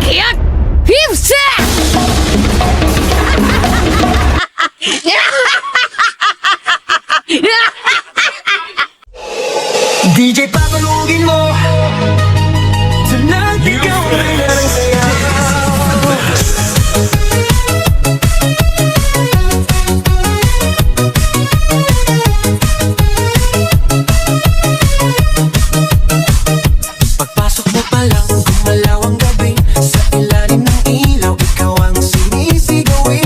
Yak! Hipsa! DJ papalugin mo tonight, ikaw ay narang saya. Pagpasok mo pa lang, gumalaw ang gabi. Sa ilalim ng ilaw, ikaw ang sinisigawi.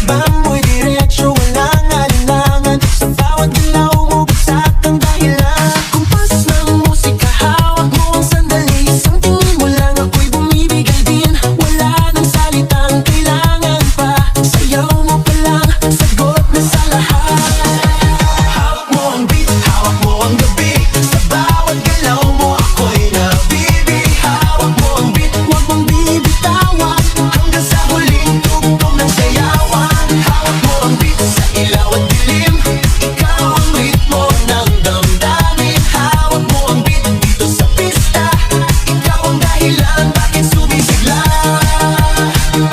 Ba mo'y diretsyo, walang alinlangan. Sa bawat galaw mo, bagsak ang dahilan. Kumpas ng musika, hawak mo ang sandali. Isang tingin mo lang, ako'y bumibigay din. Wala nang salitang kailangan pa. Sayaw mo pa lang, sagot na sa lahat. Hawak mo ang beat, hawak mo ang gabi. Sa bawat galaw mo, ako'y nabibi. Hawak mo ang beat, huwag mong bibitawan. Hanggang sa huling tugtog ng sayawan. Hawak mo ang beat, sa ilaw at dilim. Ikaw ang ritmo ng damdamin. Hawak mo ang beat, dito sa pista. Ikaw ang dahilan, bakit sumisigla.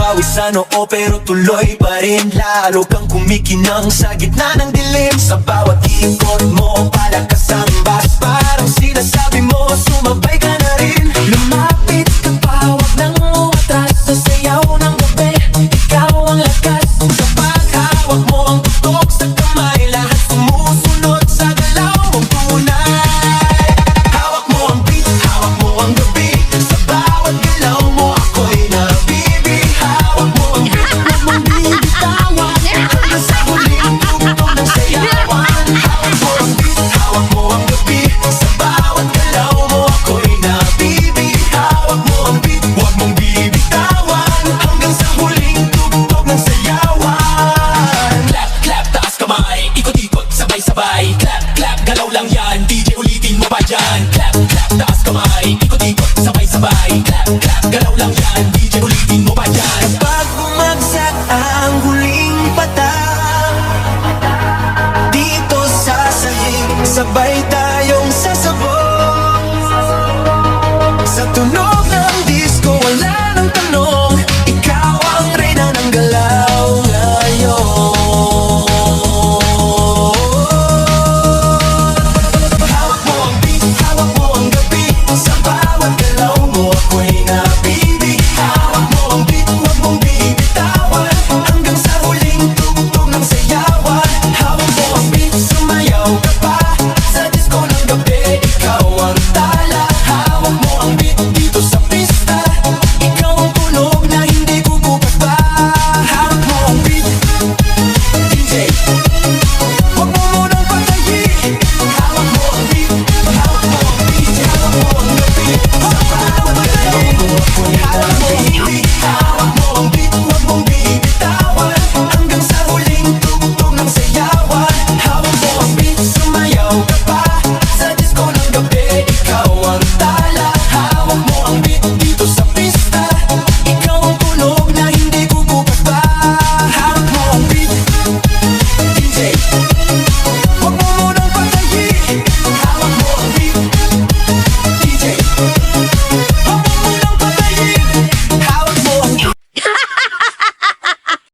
Pawis sa noo pero tuloy pa rin. Lalo kang kumikinang sa gitna ng dilim. Sa bawat ikot mo, palakas ang bass. Parang sinasabi mo, sumabay ka na rin. Lumapit ka pa, huwag nang umatras. Sa sayaw ng gabi, ikaw ang lakas. Kapag hawak mo ang tutok sa kamay, lahat sumusunod sa galaw mong tunay. Hawak mo ang beat, hawak mo ang gabi. Sa bawat galaw mo, ako'y nabibi. Hawak mo ang beat, huwag mong bibitawan. Hanggang sa huling tugtog ng sayawan. Hawak mo ang beat, hawak mo ang gabi. Sa bawat galaw mo, ako'y nabibi. Hawak mo ang beat, huwag mong bibitawan. Hanggang sa huling tugtog ng sayawan. Clap, clap, taas kamay, ikot-ikot, sabay-sabay. Clap, clap, galaw lang yan, DJ ulitin mo pa dyan. Clap, clap, taas kamay, ikot-ikot, sabay-sabay. Clap, clap, galaw lang yan, DJ ulitin mo pa dyan. Pag bumagsak ang huling patak, dito sa sahig, sabay